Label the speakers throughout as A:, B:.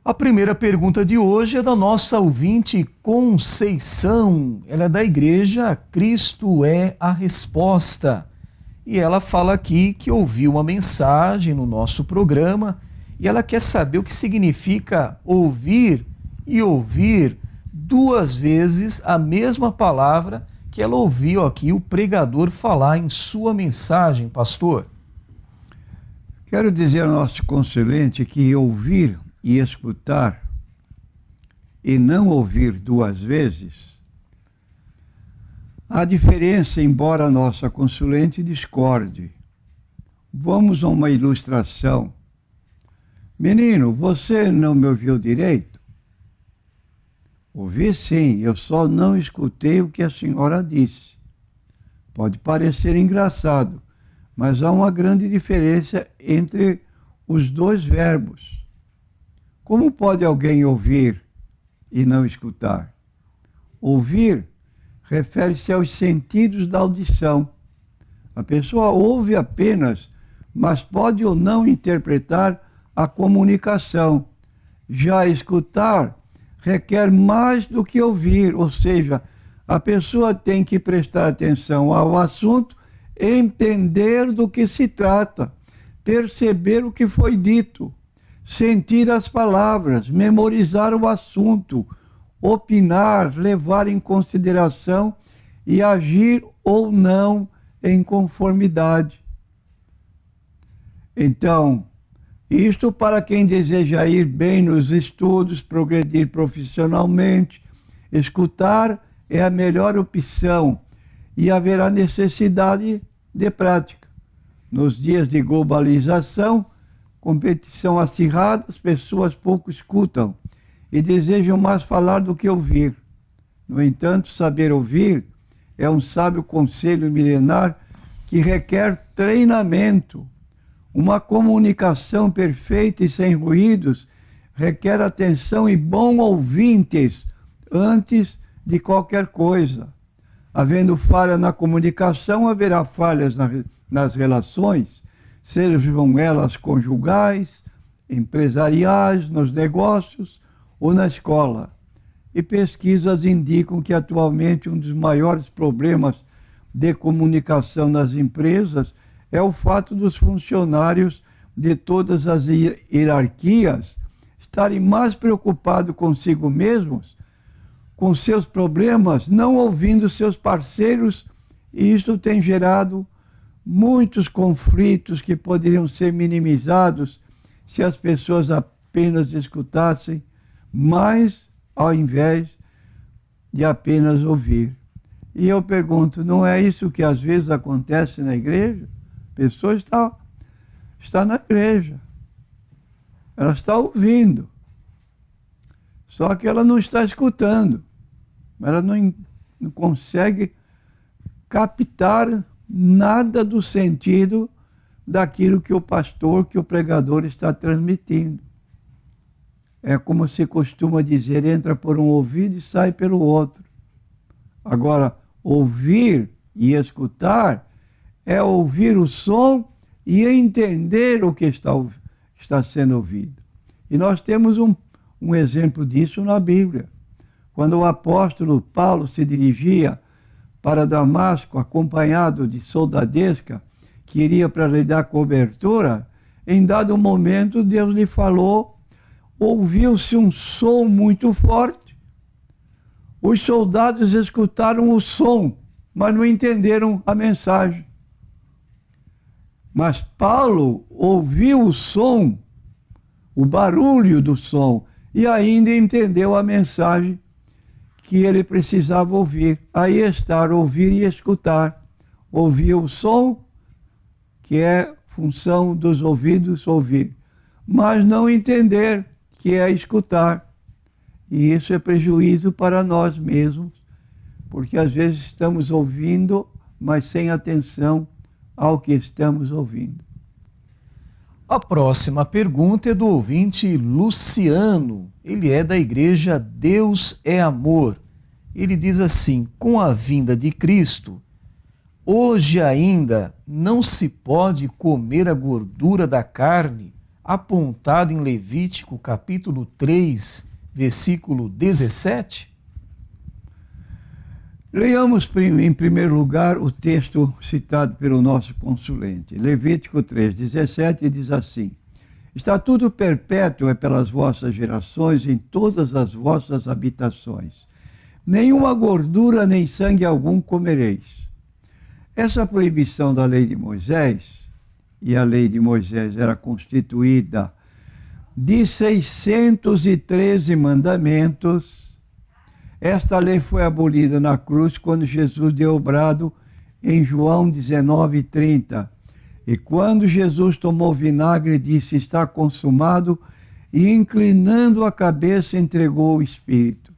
A: A primeira pergunta de hoje é da nossa ouvinte Conceição. Ela é da igreja Cristo é a Resposta. E ela fala aqui que ouviu uma mensagem no nosso programa e ela quer saber o que significa ouvir e ouvir duas vezes a mesma palavra que ela ouviu aqui o pregador falar em sua mensagem, pastor.
B: Quero dizer ao nosso consulente que ouvir e escutar e não ouvir duas vezes, há diferença, embora a nossa consulente discorde. Vamos a uma ilustração. Menino, você não me ouviu direito? Ouvi sim, eu só não escutei o que a senhora disse. Pode parecer engraçado, mas há uma grande diferença entre os dois verbos. Como pode alguém ouvir e não escutar? Ouvir refere-se aos sentidos da audição. A pessoa ouve apenas, mas pode ou não interpretar a comunicação. Já escutar requer mais do que ouvir, ou seja, a pessoa tem que prestar atenção ao assunto, entender do que se trata, perceber o que foi dito, sentir as palavras, memorizar o assunto, opinar, levar em consideração e agir ou não em conformidade. Então, isto para quem deseja ir bem nos estudos, progredir profissionalmente. Escutar é a melhor opção e haverá necessidade de prática. Nos dias de globalização, competição acirrada, as pessoas pouco escutam e desejam mais falar do que ouvir. No entanto, saber ouvir é um sábio conselho milenar que requer treinamento. Uma comunicação perfeita e sem ruídos requer atenção e bons ouvintes antes de qualquer coisa. Havendo falha na comunicação, haverá falhas nas relações, sejam elas conjugais, empresariais, nos negócios ou na escola. E pesquisas indicam que atualmente um dos maiores problemas de comunicação nas empresas é o fato dos funcionários de todas as hierarquias estarem mais preocupados consigo mesmos, com seus problemas, não ouvindo seus parceiros, e isso tem gerado muitos conflitos que poderiam ser minimizados se as pessoas apenas escutassem, mas ao invés de apenas ouvir. E eu pergunto, não é isso que às vezes acontece na igreja? A pessoa está na igreja, ela está ouvindo, só que ela não está escutando, ela não consegue captar nada do sentido daquilo que o pastor, que o pregador está transmitindo. É como se costuma dizer, entra por um ouvido e sai pelo outro. Agora, ouvir e escutar é ouvir o som e entender o que está sendo ouvido. E nós temos um exemplo disso na Bíblia. Quando o apóstolo Paulo se dirigia para Damasco, acompanhado de soldadesca, que iria para lhe dar cobertura, em dado momento Deus lhe falou, ouviu-se um som muito forte. Os soldados escutaram o som, mas não entenderam a mensagem. Mas Paulo ouviu o som, o barulho do som, e ainda entendeu a mensagem que ele precisava ouvir. Aí está, ouvir e escutar. Ouvir o som, que é função dos ouvidos ouvir, mas não entender, que é escutar. E isso é prejuízo para nós mesmos, porque às vezes estamos ouvindo, mas sem atenção ao que estamos ouvindo.
A: A próxima pergunta é do ouvinte Luciano. Ele é da igreja Deus é Amor. Ele diz assim: com a vinda de Cristo, hoje ainda não se pode comer a gordura da carne, apontado em Levítico capítulo 3, versículo 17?
B: Leiamos em primeiro lugar o texto citado pelo nosso consulente. Levítico 3, 17 diz assim: Estatuto perpétuo é pelas vossas gerações em todas as vossas habitações. Nenhuma gordura nem sangue algum comereis. Essa proibição da lei de Moisés, e a lei de Moisés era constituída de 613 mandamentos, esta lei foi abolida na cruz quando Jesus deu o brado em João 19:30. E quando Jesus tomou vinagre, disse: está consumado, e inclinando a cabeça entregou o Espírito.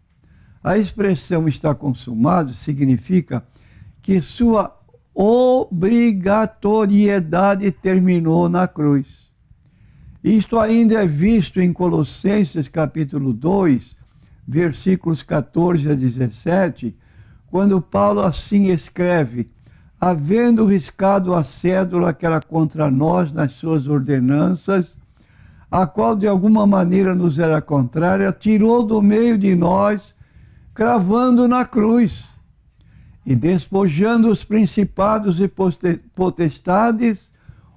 B: A expressão está consumado significa que sua obrigatoriedade terminou na cruz. Isto ainda é visto em Colossenses capítulo 2, versículos 14 a 17, quando Paulo assim escreve: havendo riscado a cédula que era contra nós nas suas ordenanças, a qual de alguma maneira nos era contrária, tirou do meio de nós, cravando na cruz, e despojando os principados e potestades,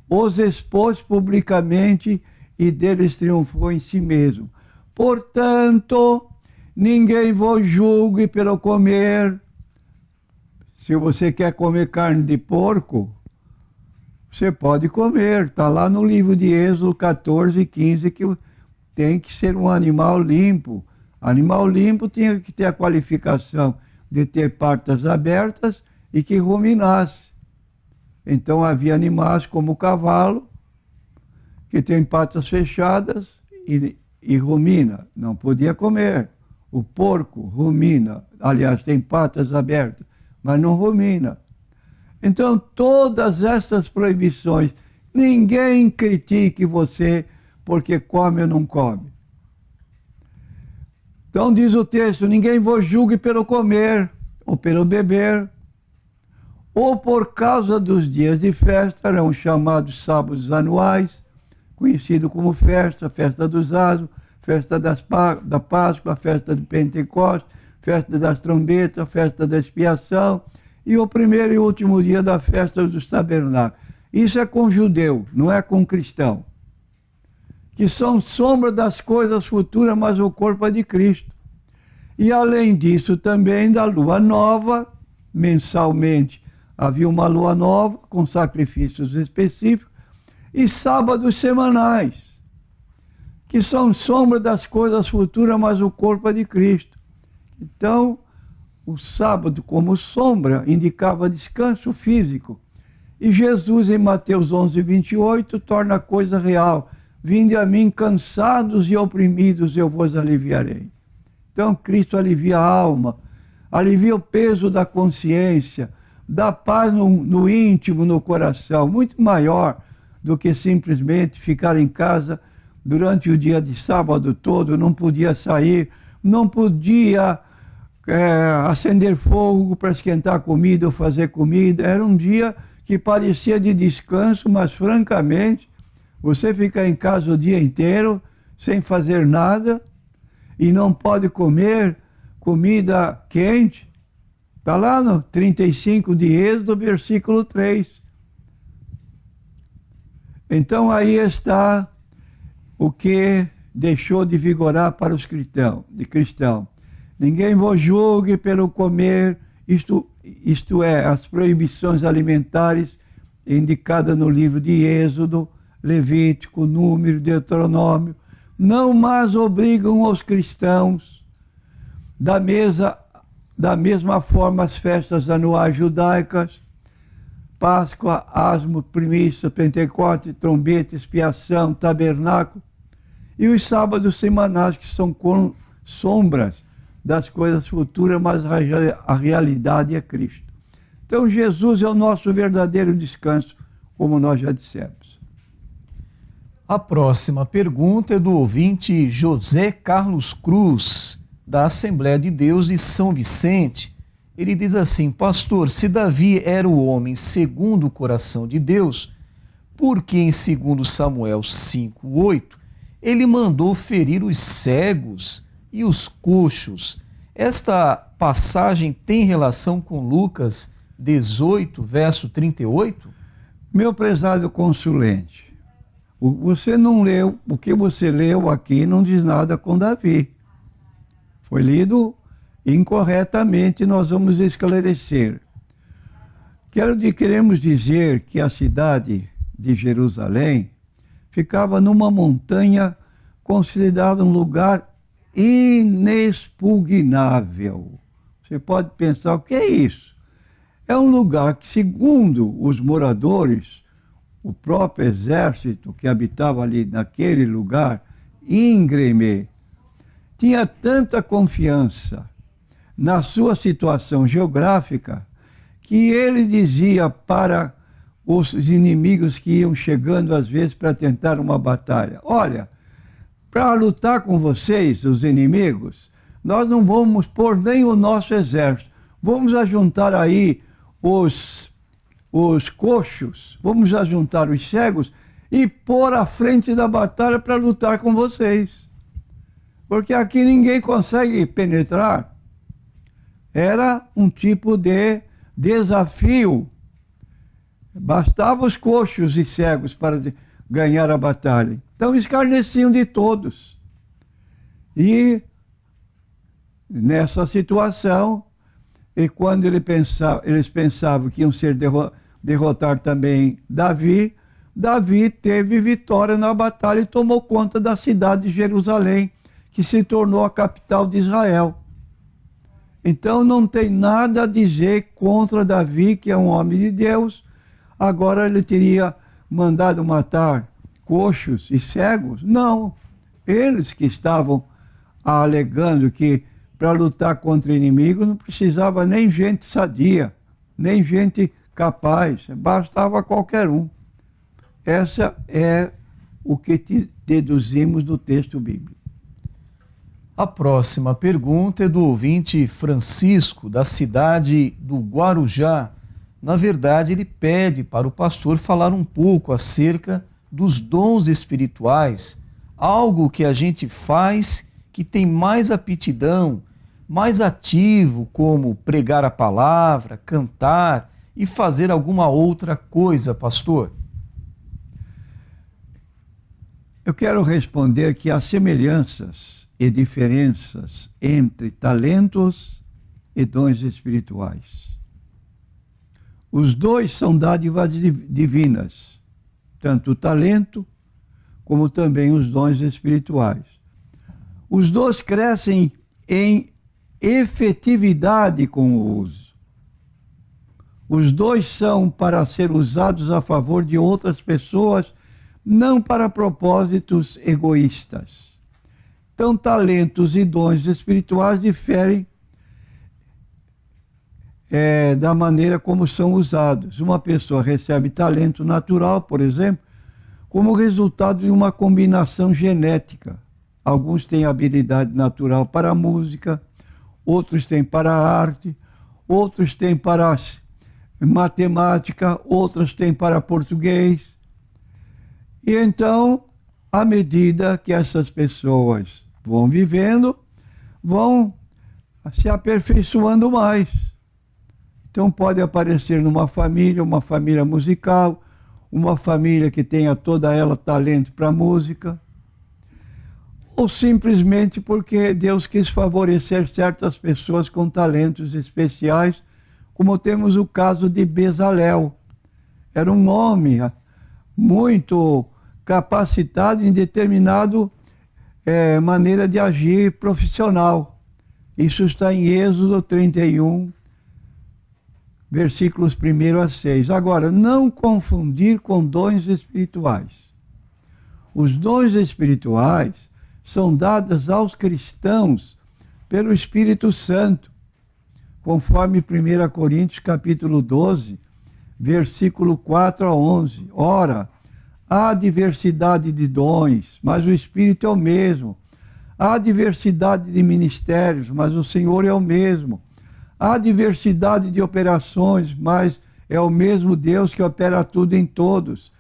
B: os expôs publicamente, e deles triunfou em si mesmo. Portanto, ninguém vos julgue pelo comer. Se você quer comer carne de porco, você pode comer. Está lá no livro de Êxodo 14, 15, que tem que ser um animal limpo. Animal limpo tinha que ter a qualificação de ter patas abertas e que ruminasse. Então havia animais como o cavalo, que tem patas fechadas e rumina, não podia comer. O porco rumina, aliás, tem patas abertas, mas não rumina. Então, todas essas proibições, ninguém critique você porque come ou não come. Então diz o texto: ninguém vos julgue pelo comer, ou pelo beber, ou por causa dos dias de festa, eram chamados sábados anuais, conhecido como festa dos Asos, festa da Páscoa, festa do Pentecostes, festa das trombetas, festa da expiação, e o primeiro e último dia da festa dos tabernáculos. Isso é com judeu, não é com cristão. Que são sombra das coisas futuras, mas o corpo é de Cristo. E além disso também da lua nova, mensalmente havia uma lua nova com sacrifícios específicos, e sábados semanais, que são sombra das coisas futuras, mas o corpo é de Cristo. Então, o sábado como sombra indicava descanso físico. E Jesus, em Mateus 11, 28, torna a coisa real: vinde a mim cansados e oprimidos, eu vos aliviarei. Então Cristo alivia a alma, alivia o peso da consciência, dá paz no íntimo, no coração, muito maior do que simplesmente ficar em casa durante o dia de sábado todo, não podia sair, não podia acender fogo para esquentar comida ou fazer comida. Era um dia que parecia de descanso, mas francamente, você fica em casa o dia inteiro sem fazer nada e não pode comer comida quente. Está lá no 35 de Êxodo, versículo 3. Então aí está o que deixou de vigorar para os cristãos. Ninguém vos julgue pelo comer, isto é, as proibições alimentares indicadas no livro de Êxodo, Levítico, Número, Deuteronômio, não mais obrigam os cristãos da mesma forma as festas anuais judaicas, Páscoa, Asmo, Primícia, Pentecostes, Trombeta, Expiação, Tabernáculo, e os sábados semanais, que são sombras das coisas futuras, mas a realidade é Cristo. Então Jesus é o nosso verdadeiro descanso, como nós já dissemos.
A: A próxima pergunta é do ouvinte José Carlos Cruz, da Assembleia de Deus de São Vicente. Ele diz assim: pastor, se Davi era o homem segundo o coração de Deus, porque em 2 Samuel 5:8, ele mandou ferir os cegos e os coxos. Esta passagem tem relação com Lucas 18, verso 38?
B: Meu prezado consulente, você não leu, o que você leu aqui não diz nada com Davi. Foi lido incorretamente, nós vamos esclarecer. Queremos dizer que a cidade de Jerusalém ficava numa montanha considerada um lugar inexpugnável. Você pode pensar, o que é isso? É um lugar que, segundo os moradores, o próprio exército que habitava ali naquele lugar, íngreme, tinha tanta confiança na sua situação geográfica que ele dizia para os inimigos que iam chegando às vezes para tentar uma batalha: olha, para lutar com vocês, os inimigos, nós não vamos pôr nem o nosso exército, vamos ajuntar aí os coxos, vamos ajuntar os cegos e pôr à frente da batalha para lutar com vocês. Porque aqui ninguém consegue penetrar. Era um tipo de desafio. Bastava os coxos e cegos para ganhar a batalha. Então escarneciam de todos. E nessa situação, e quando eles pensavam que iam derrotar também Davi, Davi teve vitória na batalha e tomou conta da cidade de Jerusalém, que se tornou a capital de Israel. Então não tem nada a dizer contra Davi, que é um homem de Deus. Agora ele teria mandado matar coxos e cegos? Não. Eles que estavam alegando que para lutar contra o inimigo não precisava nem gente sadia, nem gente capaz, bastava qualquer um. Essa é o que deduzimos do texto bíblico.
A: A próxima pergunta é do ouvinte Francisco, da cidade do Guarujá. Na verdade, ele pede para o pastor falar um pouco acerca dos dons espirituais, algo que a gente faz que tem mais aptidão, mais ativo, como pregar a palavra, cantar e fazer alguma outra coisa, pastor?
B: Eu quero responder que há semelhanças e diferenças entre talentos e dons espirituais. Os dois são dádivas divinas, tanto o talento como também os dons espirituais. Os dois crescem em efetividade com o uso. Os dois são para ser usados a favor de outras pessoas, não para propósitos egoístas. Então, talentos e dons espirituais diferem da maneira como são usados. Uma pessoa recebe talento natural, por exemplo, como resultado de uma combinação genética. Alguns têm habilidade natural para a música, outros têm para a arte, outros têm para a matemática, outros têm para português. E então, à medida que essas pessoas vão vivendo, vão se aperfeiçoando mais. Então pode aparecer numa família, uma família musical, uma família que tenha toda ela talento para música, ou simplesmente porque Deus quis favorecer certas pessoas com talentos especiais, como temos o caso de Bezalel. Era um homem muito capacitado em determinado maneira de agir profissional. Isso está em Êxodo 31, versículos 1 a 6. Agora, não confundir com dons espirituais. Os dons espirituais são dados aos cristãos pelo Espírito Santo, conforme 1 Coríntios capítulo 12, versículo 4 a 11. Ora, há diversidade de dons, mas o Espírito é o mesmo. Há diversidade de ministérios, mas o Senhor é o mesmo. Há diversidade de operações, mas é o mesmo Deus que opera tudo em todos.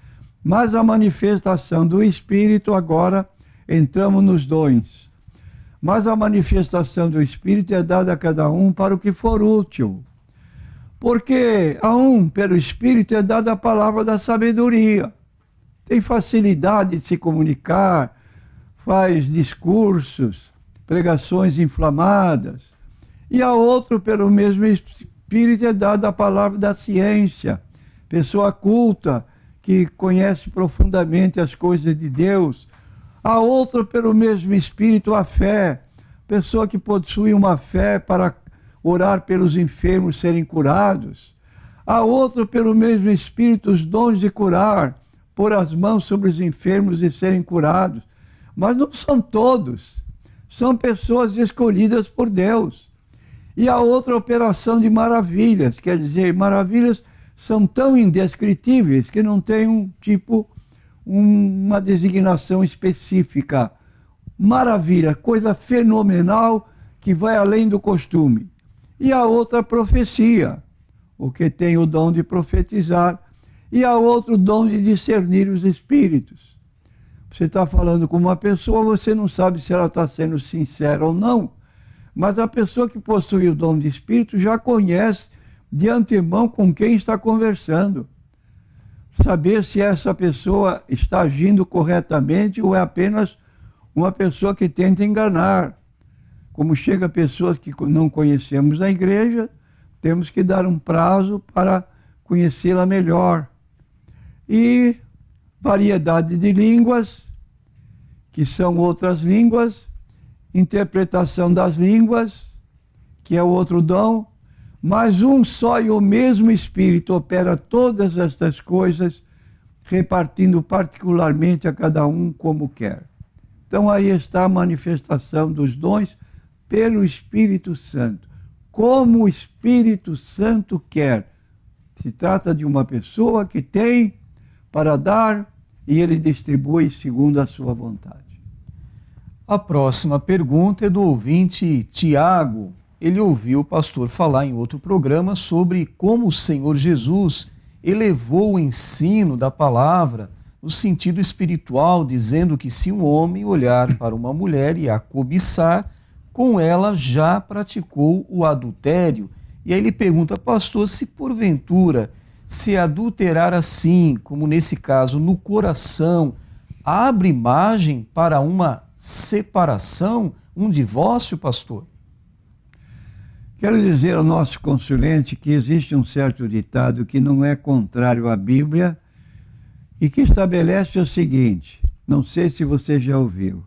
B: Mas a manifestação do Espírito, agora entramos nos dons. Mas a manifestação do Espírito é dada a cada um para o que for útil. Porque a um, pelo Espírito, é dada a palavra da sabedoria. Tem facilidade de se comunicar, faz discursos, pregações inflamadas. E a outro, pelo mesmo Espírito, é dada a palavra da ciência. Pessoa culta, que conhece profundamente as coisas de Deus. A outro, pelo mesmo Espírito, a fé. Pessoa que possui uma fé para orar pelos enfermos serem curados. A outro, pelo mesmo Espírito, os dons de curar, pôr as mãos sobre os enfermos e serem curados. Mas não são todos. São pessoas escolhidas por Deus. E a outra, operação de maravilhas. Quer dizer, maravilhas são tão indescritíveis que não tem uma designação específica. Maravilha, coisa fenomenal que vai além do costume. E a outra, profecia, o que tem o dom de profetizar, e a outra, o dom de discernir os espíritos. Você está falando com uma pessoa, você não sabe se ela está sendo sincera ou não, mas a pessoa que possui o dom de espírito já conhece de antemão com quem está conversando. Saber se essa pessoa está agindo corretamente ou é apenas uma pessoa que tenta enganar. Como chega pessoas que não conhecemos na igreja, temos que dar um prazo para conhecê-la melhor. E variedade de línguas, que são outras línguas, interpretação das línguas, que é o outro dom, mas um só e o mesmo Espírito opera todas estas coisas, repartindo particularmente a cada um como quer. Então aí está a manifestação dos dons pelo Espírito Santo. Como o Espírito Santo quer. Se trata de uma pessoa que tem para dar e ele distribui segundo a sua vontade.
A: A próxima pergunta é do ouvinte Tiago. Ele ouviu o pastor falar em outro programa sobre como o Senhor Jesus elevou o ensino da palavra no sentido espiritual, dizendo que se um homem olhar para uma mulher e a cobiçar, com ela já praticou o adultério. E aí ele pergunta, pastor, se porventura se adulterar assim, como nesse caso, no coração, abre margem para uma separação, um divórcio, pastor?
B: Quero dizer ao nosso consulente que existe um certo ditado que não é contrário à Bíblia e que estabelece o seguinte, não sei se você já ouviu.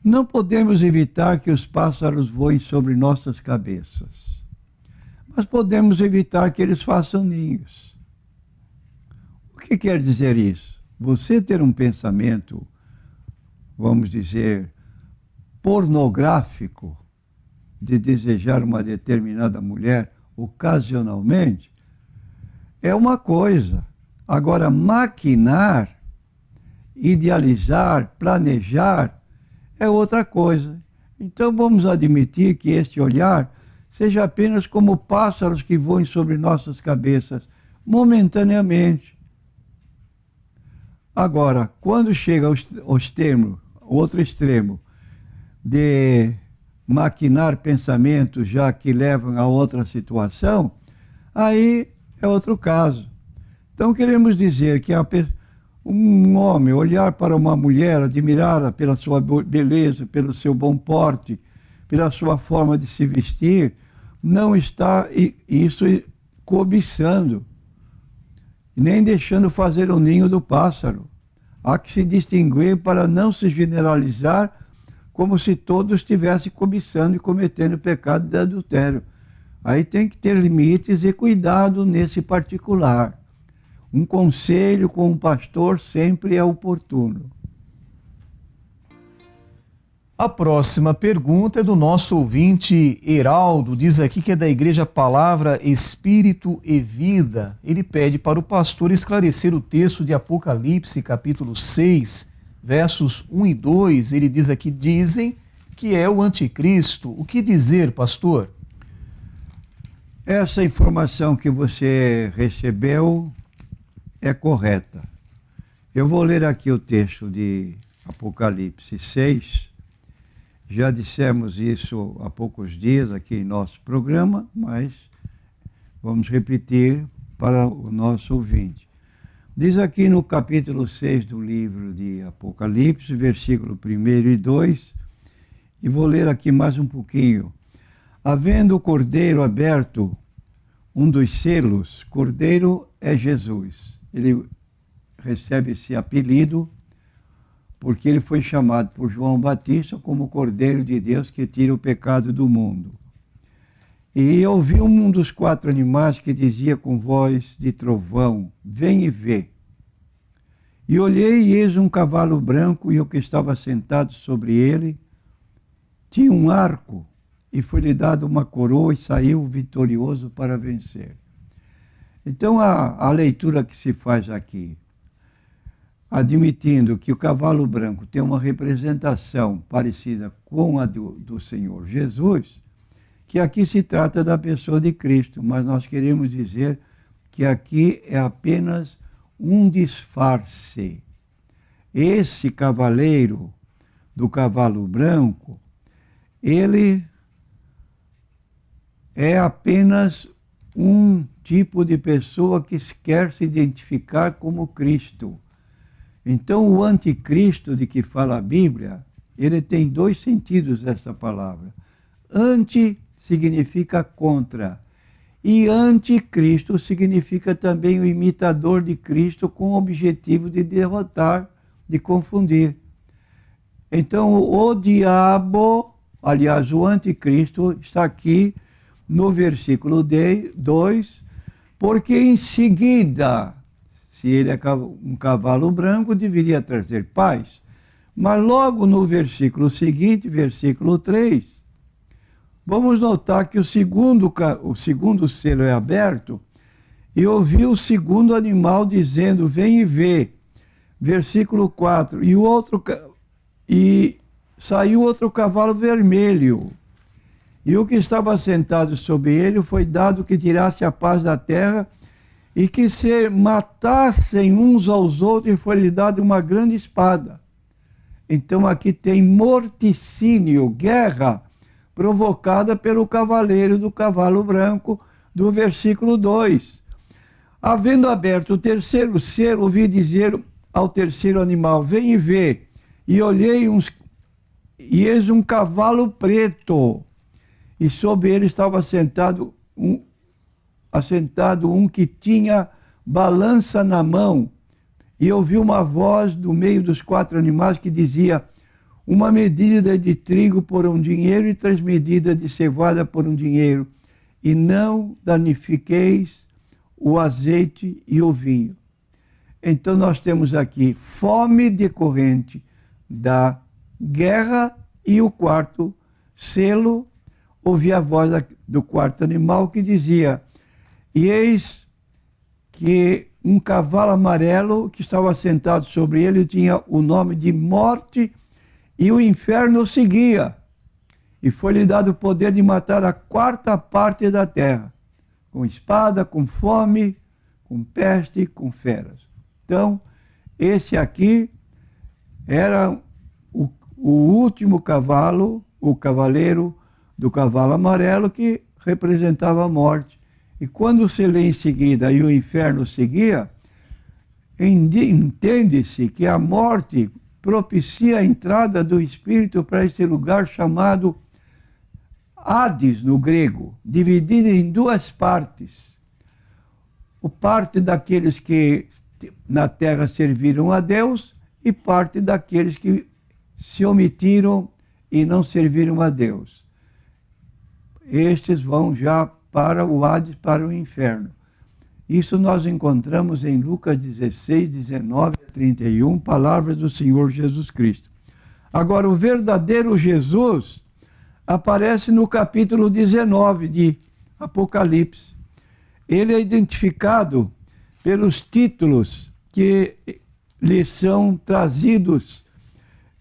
B: Não podemos evitar que os pássaros voem sobre nossas cabeças, mas podemos evitar que eles façam ninhos. O que quer dizer isso? Você ter um pensamento, vamos dizer, pornográfico, de desejar uma determinada mulher ocasionalmente, é uma coisa. Agora, maquinar, idealizar, planejar, é outra coisa. Então vamos admitir que este olhar seja apenas como pássaros que voem sobre nossas cabeças, momentaneamente. Agora, quando chega ao extremo, outro extremo, de maquinar pensamentos já que levam a outra situação, aí é outro caso. Então queremos dizer que um homem olhar para uma mulher, admirá-la pela sua beleza, pelo seu bom porte, pela sua forma de se vestir, não está isso cobiçando, nem deixando fazer o ninho do pássaro. Há que se distinguir para não se generalizar como se todos estivessem cobiçando e cometendo pecado de adultério. Aí tem que ter limites e cuidado nesse particular. Um conselho com um pastor sempre é oportuno.
A: A próxima pergunta é do nosso ouvinte Heraldo, diz aqui que é da Igreja Palavra, Espírito e Vida. Ele pede para o pastor esclarecer o texto de Apocalipse, capítulo 6, versos 1 e 2, ele diz aqui, dizem que é o anticristo. O que dizer, pastor?
B: Essa informação que você recebeu é correta. Eu vou ler aqui o texto de Apocalipse 6. Já dissemos isso há poucos dias aqui em nosso programa, mas vamos repetir para o nosso ouvinte. Diz aqui no capítulo 6 do livro de Apocalipse, versículo 1 e 2, e vou ler aqui mais um pouquinho. Havendo o cordeiro aberto, um dos selos, cordeiro é Jesus. Ele recebe esse apelido porque ele foi chamado por João Batista como Cordeiro de Deus que tira o pecado do mundo. E ouvi um dos 4 animais que dizia com voz de trovão: vem e vê. E olhei, e eis um cavalo branco, e o que estava sentado sobre ele tinha um arco, e foi-lhe dado uma coroa, e saiu vitorioso para vencer. Então a leitura que se faz aqui, admitindo que o cavalo branco tem uma representação parecida com a do Senhor Jesus, que aqui se trata da pessoa de Cristo, mas nós queremos dizer que aqui é apenas um disfarce. Esse cavaleiro do cavalo branco, ele é apenas um tipo de pessoa que quer se identificar como Cristo. Então, o anticristo de que fala a Bíblia, ele tem 2 sentidos dessa palavra. Anti significa contra, e anticristo significa também o imitador de Cristo com o objetivo de derrotar, de confundir. Então, o diabo, aliás, o anticristo, está aqui no versículo 2, porque em seguida, se ele é um cavalo branco, deveria trazer paz. Mas logo no versículo seguinte, versículo 3, vamos notar que o segundo selo é aberto, e ouvi o segundo animal dizendo: vem e vê. Versículo 4, e saiu outro cavalo vermelho, e o que estava sentado sobre ele foi dado que tirasse a paz da terra, e que se matassem uns aos outros, e foi-lhe dada uma grande espada. Então aqui tem morticínio, guerra, provocada pelo cavaleiro do cavalo branco, do versículo 2. Havendo aberto o terceiro selo, ouvi dizer ao terceiro animal: vem e vê. E olhei, e eis um cavalo preto, e sobre ele estava assentado um que tinha balança na mão, e ouvi uma voz do meio dos 4 animais que dizia: uma medida de trigo por um dinheiro e 3 medidas de cevada por um dinheiro, e não danifiqueis o azeite e o vinho. Então nós temos aqui fome decorrente da guerra, e o 4º selo, ouvi a voz do 4º animal que dizia: e eis que um cavalo amarelo que estava sentado sobre ele tinha o nome de Morte, e o inferno o seguia. E foi-lhe dado o poder de matar a 4ª parte da terra, com espada, com fome, com peste, com feras. Então, esse aqui era o último cavalo, o cavaleiro do cavalo amarelo, que representava a morte. E quando se lê em seguida, e o inferno seguia, entende-se que a morte propicia a entrada do espírito para esse lugar chamado Hades, no grego, dividido em 2 partes. O parte daqueles que na terra serviram a Deus, e parte daqueles que se omitiram e não serviram a Deus. Estes vão já para o Hades, para o inferno. Isso nós encontramos em Lucas 16, 19 a 31, palavras do Senhor Jesus Cristo. Agora, o verdadeiro Jesus aparece no capítulo 19 de Apocalipse. Ele é identificado pelos títulos que lhe são trazidos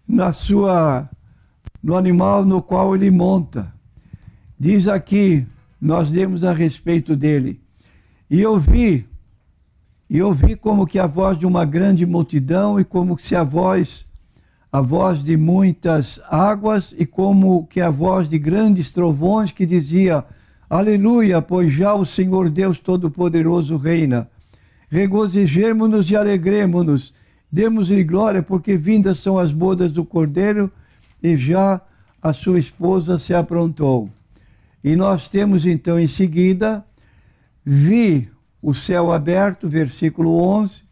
B: no animal no qual ele monta. Diz aqui, nós lemos a respeito dele: e eu vi, E ouvi como que a voz de uma grande multidão, e como se a voz de muitas águas, e como que a voz de grandes trovões, que dizia: Aleluia, pois já o Senhor Deus Todo-Poderoso reina. Regozijemo-nos e alegremo-nos, demos-lhe glória, porque vindas são as bodas do Cordeiro, e já a sua esposa se aprontou. E nós temos então em seguida: vi o céu aberto, versículo 11,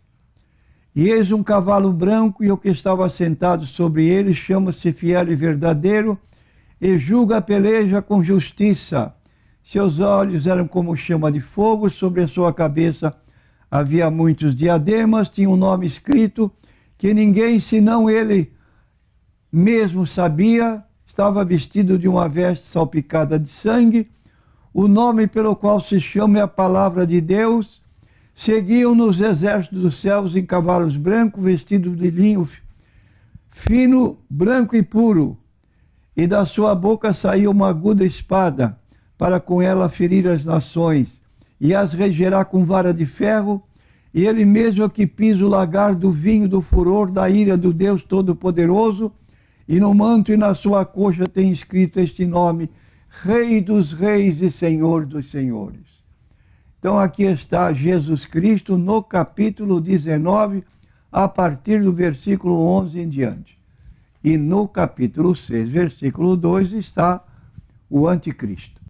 B: e eis um cavalo branco, e o que estava sentado sobre ele chama-se Fiel e Verdadeiro, e julga a peleja com justiça. Seus olhos eram como chama de fogo, sobre a sua cabeça havia muitos diademas, tinha um nome escrito que ninguém senão ele mesmo sabia, estava vestido de uma veste salpicada de sangue. O nome pelo qual se chama é a Palavra de Deus. Seguiam-no os exércitos dos céus em cavalos brancos, vestidos de linho fino, branco e puro. E da sua boca saía uma aguda espada, para com ela ferir as nações, e as regerá com vara de ferro, e ele mesmo é que pisa o lagar do vinho do furor da ira do Deus Todo-Poderoso, e no manto e na sua coxa tem escrito este nome: Rei dos Reis e Senhor dos Senhores. Então aqui está Jesus Cristo no capítulo 19, a partir do versículo 11 em diante. E no capítulo 6, versículo 2, está o anticristo.